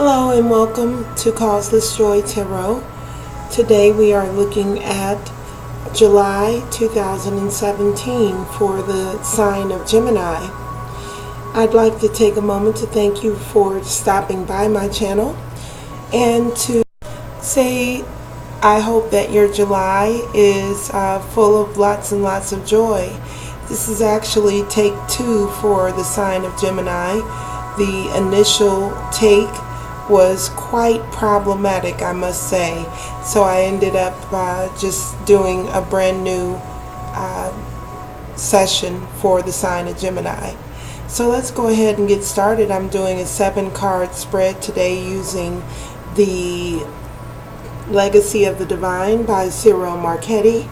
Hello and welcome to Causeless Joy Tarot. Today we are looking at July 2017 for the sign of Gemini. I'd like to take a moment to thank you for stopping by my channel and to say I hope that your July is full of lots and lots of joy. This is actually take 2 for the sign of Gemini. The initial take was quite problematic, I must say, so I ended up just doing a brand new session for the sign of Gemini. So let's go ahead and get started. I'm doing a 7-card spread today using the Legacy of the Divine by Cyril Marchetti,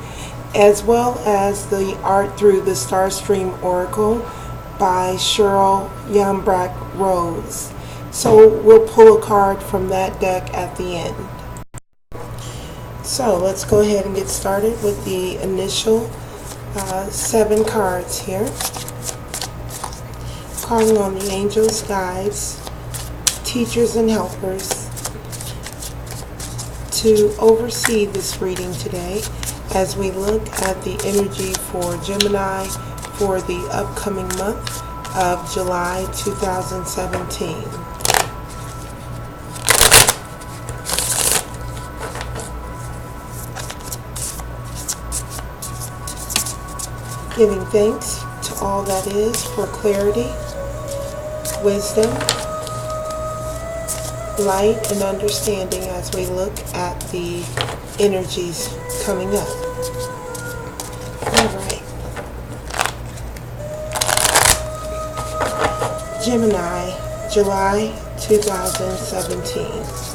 as well as the Art Through the Starstream Oracle by Cheryl Yambrack Rose. So we'll pull a card from that deck at the end. So let's go ahead and get started with the initial 7 cards here. Calling on the angels, guides, teachers, and helpers to oversee this reading today as we look at the energy for Gemini for the upcoming month of July 2017. Giving thanks to all that is for clarity, wisdom, light, and understanding as we look at the energies coming up. Alright. Gemini, July 2017.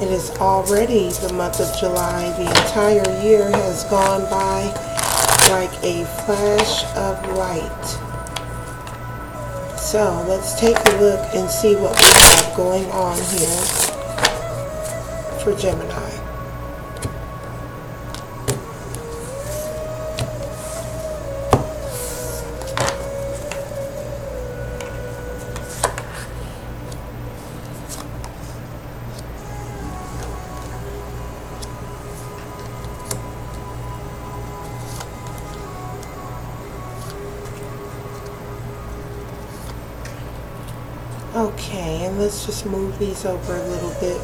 It is already the month of July. The entire year has gone by like a flash of light. So let's take a look and see what we have going on here for Gemini. Okay, and let's just move these over a little bit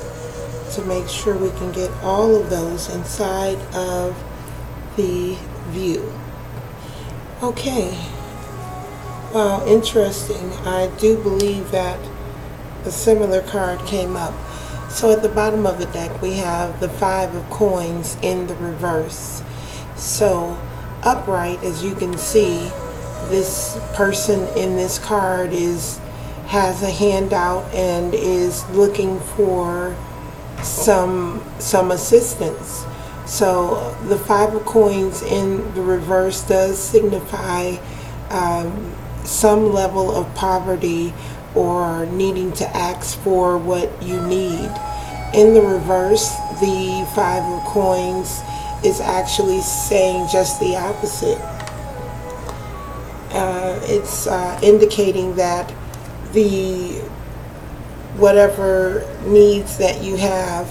to make sure we can get all of those inside of the view. Okay, wow, interesting. I do believe that a similar card came up. So at the bottom of the deck we have the 5 of coins in the reverse. So upright, as you can see, this person in this card has a handout and is looking for some assistance. So the 5 of coins in the reverse does signify some level of poverty or needing to ask for what you need. In the reverse, the 5 of coins is actually saying just the opposite. It's indicating that whatever needs that you have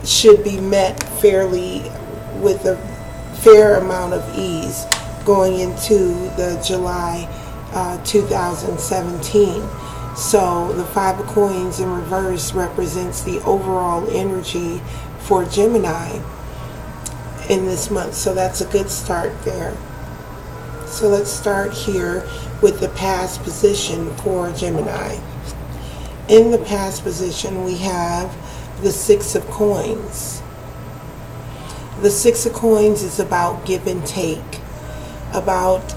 should be met fairly with a fair amount of ease going into the July 2017. So the 5 of coins in reverse represents the overall energy for Gemini in this month. So that's a good start there. So let's start here with the past position for Gemini. In the past position we have the 6 of coins. The 6 of coins is about give and take, about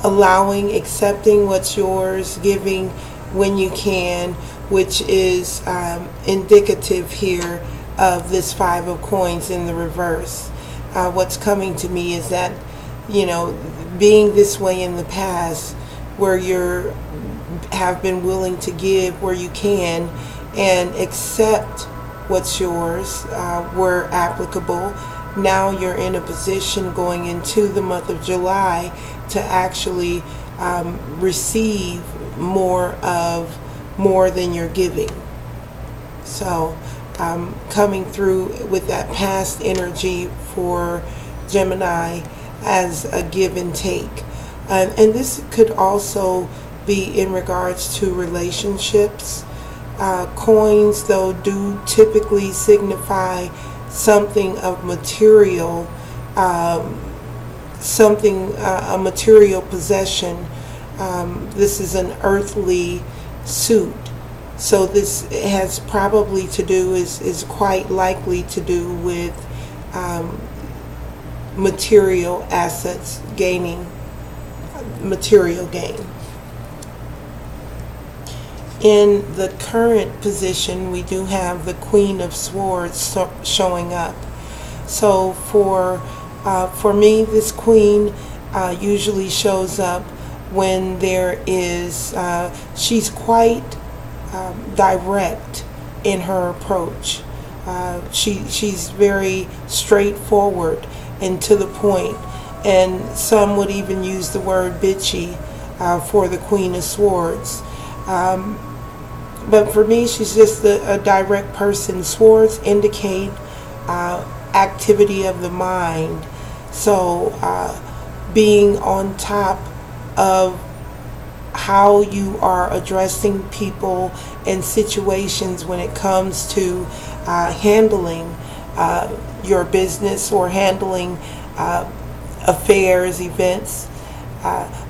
allowing, accepting what's yours, giving when you can, which is indicative here of this 5 of coins in the reverse. What's coming to me is that, you know, being this way in the past where you have been willing to give where you can and accept what's yours where applicable. Now you're in a position going into the month of July to actually receive more than you're giving. So coming through with that past energy for Gemini as a give and take. And this could also be in regards to relationships. Coins, though, do typically signify something of material, a material possession. This is an earthly suit. So this has probably to do, is quite likely to do with material assets, gaining material gain. In the current position, we do have the Queen of Swords showing up. So for me, this Queen usually shows up when there is, she's quite direct in her approach. She's very straightforward and to the point, and some would even use the word bitchy for the Queen of Swords. But for me, she's just a direct person. Swords indicate activity of the mind. So being on top of how you are addressing people and situations when it comes to handling your business or handling affairs, events.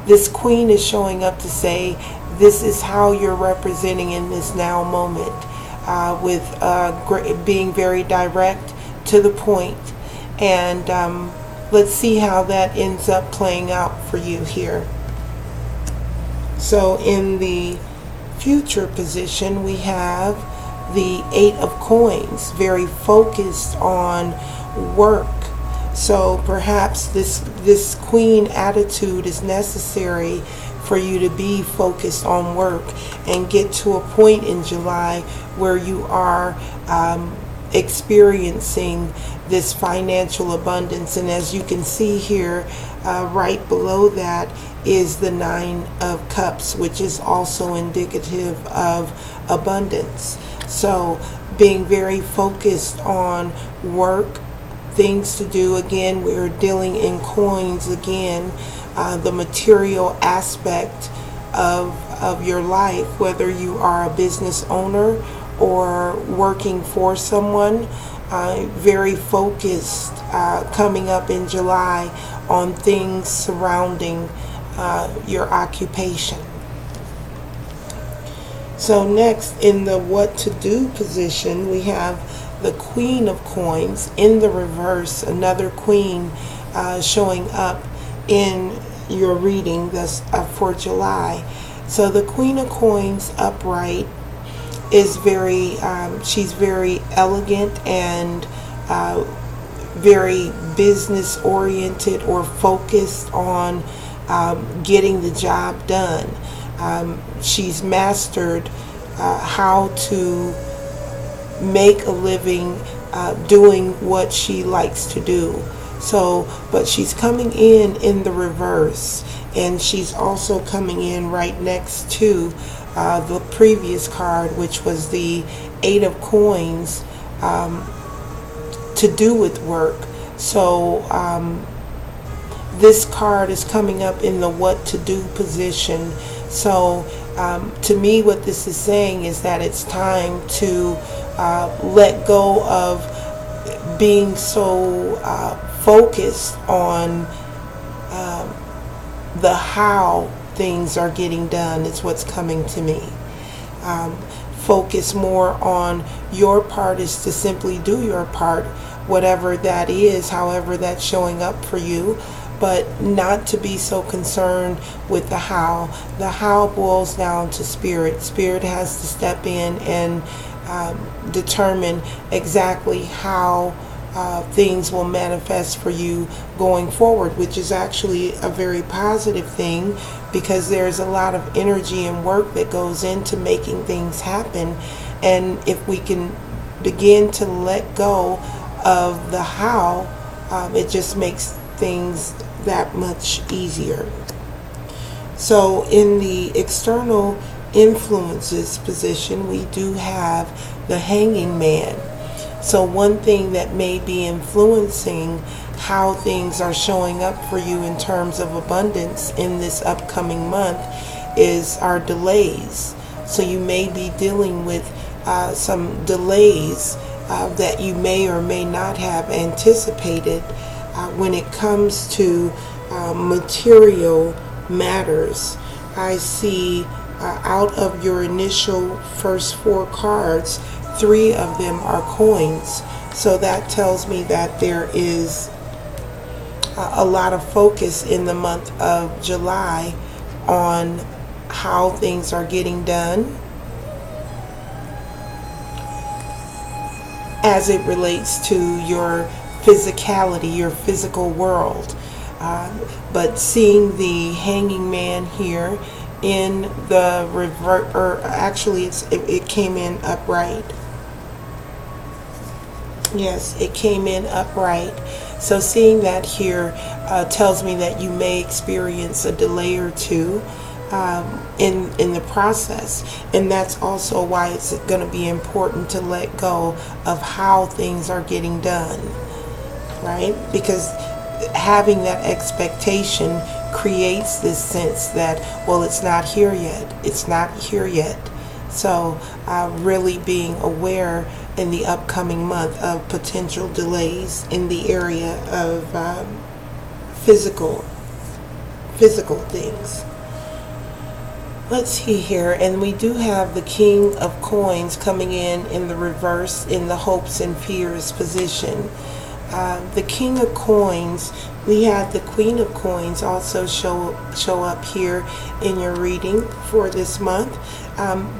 This Queen is showing up to say, this is how you're representing in this now moment, with being very direct, to the point. And let's see how that ends up playing out for you here. So in the future position, we have the Eight of Coins, very focused on work. So perhaps this Queen attitude is necessary for you to be focused on work and get to a point in July where you are experiencing this financial abundance. And as you can see here, right below that is the Nine of Cups, which is also indicative of abundance. So being very focused on work, things to do. Again, we're dealing in coins again. The material aspect of your life, whether you are a business owner or working for someone, very focused coming up in July on things surrounding your occupation. So next, in the what to do position, we have the Queen of Coins in the reverse, another Queen showing up in your reading that's for July. So the Queen of Coins upright is very, she's very elegant and very business oriented or focused on getting the job done. She's mastered how to make a living doing what she likes to do. So, but she's coming in the reverse, and she's also coming in right next to the previous card, which was the Eight of Coins, to do with work. So this card is coming up in the what to do position. So to me, what this is saying is that it's time to let go of being so focused on the how things are getting done. Is what's coming to me. Focus more on your part is to simply do your part, whatever that is, however that's showing up for you, but not to be so concerned with the how. The how boils down to spirit. Spirit has to step in and determine exactly how things will manifest for you going forward, which is actually a very positive thing, because there's a lot of energy and work that goes into making things happen. And if we can begin to let go of the how, it just makes things that much easier. So in the external influences position, we do have the hanging man. So one thing that may be influencing how things are showing up for you in terms of abundance in this upcoming month is our delays. So you may be dealing with some delays that you may or may not have anticipated when it comes to material matters. I see out of your initial first 4 cards, 3 of them are coins. So that tells me that there is a lot of focus in the month of July on how things are getting done as it relates to your physicality, your physical world. But seeing the hanging man here in the revert, or actually it came in upright. Yes, it came in upright. So seeing that here tells me that you may experience a delay or two in the process, and that's also why it's going to be important to let go of how things are getting done, right? Because having that expectation creates this sense that, well, it's not here yet, it's not here yet. So really being aware in the upcoming month of potential delays in the area of physical things. Let's see here, and we do have the King of Coins coming in the reverse in the hopes and fears position. The King of Coins, we had the Queen of Coins also show up here in your reading for this month.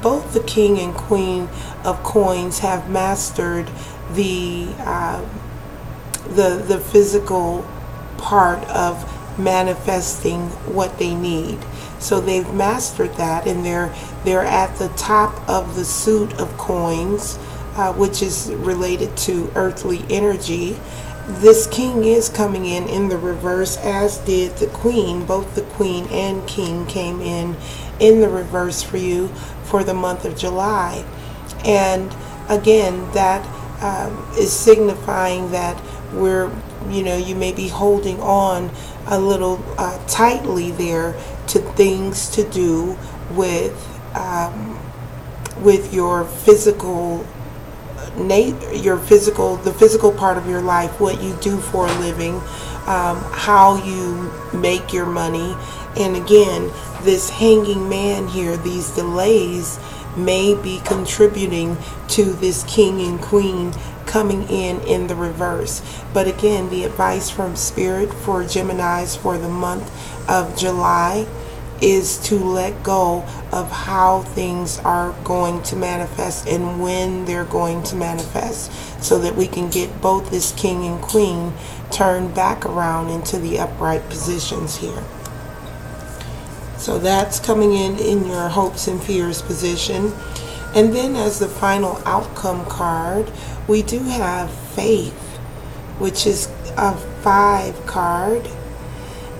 Both the King and Queen of Coins have mastered the physical part of manifesting what they need. So they've mastered that, and they're at the top of the suit of coins, which is related to earthly energy. This king is coming in the reverse, as did the queen. Both the queen and king came in the reverse for you for the month of July. And again, that is signifying that you may be holding on a little tightly there to things to do with your physical the physical part of your life, what you do for a living, how you make your money. And again, this hanging man here, these delays may be contributing to this king and queen coming in the reverse. But again, the advice from Spirit for Geminis for the month of July is to let go of how things are going to manifest and when they're going to manifest, so that we can get both this king and queen turned back around into the upright positions here. So that's coming in your hopes and fears position. And then as the final outcome card, we do have faith, which is a 5 card.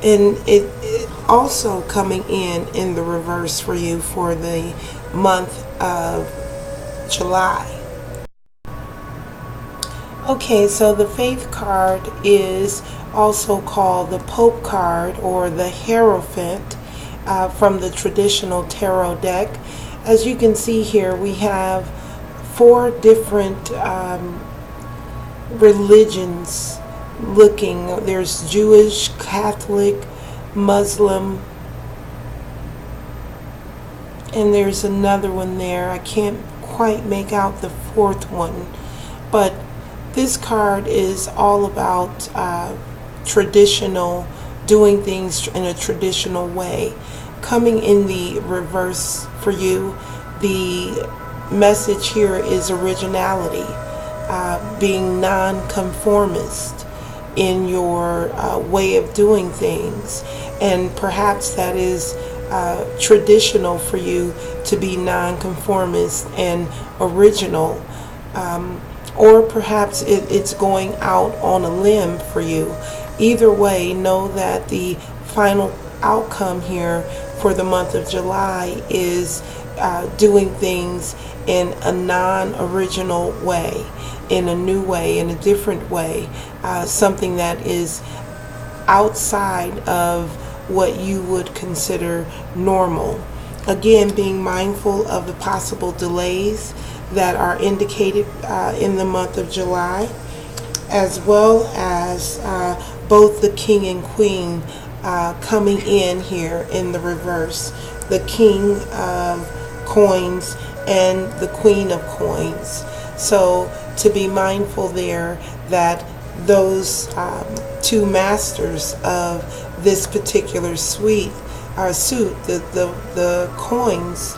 And it also coming in the reverse for you for the month of July. Okay, so the faith card is also called the Pope card or the Hierophant from the traditional tarot deck. As you can see here, we have 4 different religions looking. There's Jewish, Catholic, Muslim, and there's another one there. I can't quite make out the 4th one, but this card is all about traditional, doing things in a traditional way. Coming in the reverse for you, the message here is originality, being non-conformist in your way of doing things. And perhaps that is traditional for you to be non-conformist and original. or perhaps it's going out on a limb for you. Either way, know that the final outcome here for the month of July is doing things in a non-original way, in a new way, in a different way, something that is outside of what you would consider normal. Again, being mindful of the possible delays that are indicated in the month of July, as well as both the King and Queen coming in here in the reverse. The King of Coins and the Queen of Coins. So to be mindful there that those two masters of this particular suit, the coins,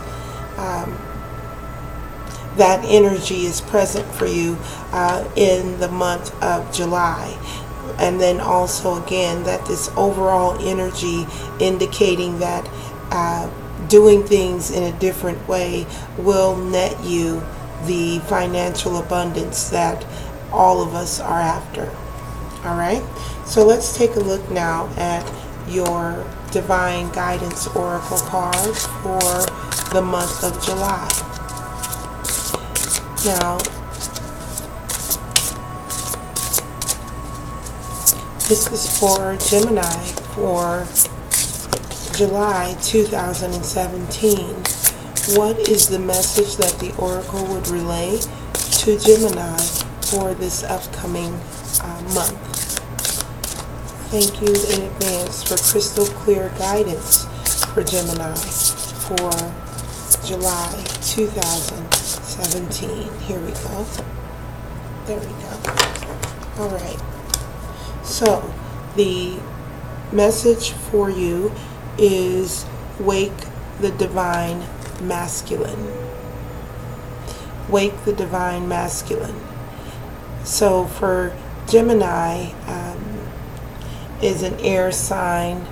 that energy is present for you in the month of July. And then also again that this overall energy indicating that doing things in a different way will net you the financial abundance that all of us are after. Alright, so let's take a look now at your Divine Guidance Oracle cards for the month of July. Now, this is for Gemini for July 2017. What is the message that the Oracle would relay to Gemini for this upcoming month? Thank you in advance for crystal clear guidance for Gemini for July 2017. Here we go. There we go. All right. So the message for you is wake the divine masculine. Wake the divine masculine. So for Gemini, is an air sign,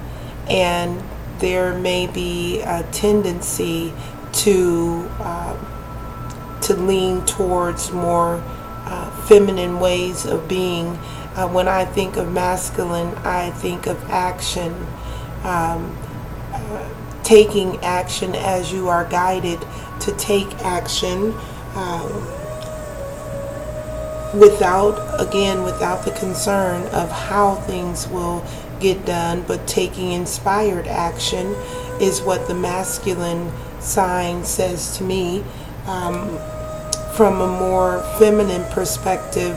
and there may be a tendency to lean towards more feminine ways of being. When I think of masculine, I think of action, taking action as you are guided to take action, without the concern of how things will get done, but taking inspired action is what the masculine sign says to me. From a more feminine perspective,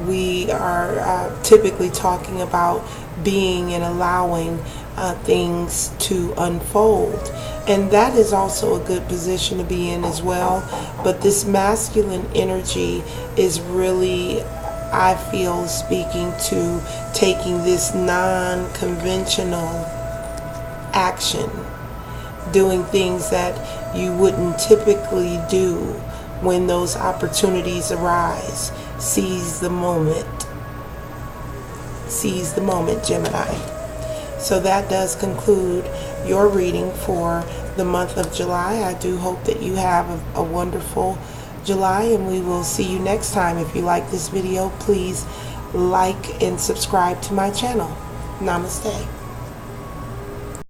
we are typically talking about being and allowing things to unfold, and that is also a good position to be in as well. But this masculine energy is really, I feel, speaking to taking this non-conventional action, doing things that you wouldn't typically do when those opportunities arise. Seize the moment. Seize the moment, Gemini. So that does conclude your reading for the month of July. I do hope that you have a wonderful July, and we will see you next time. If you like this video, please like and subscribe to my channel. Namaste.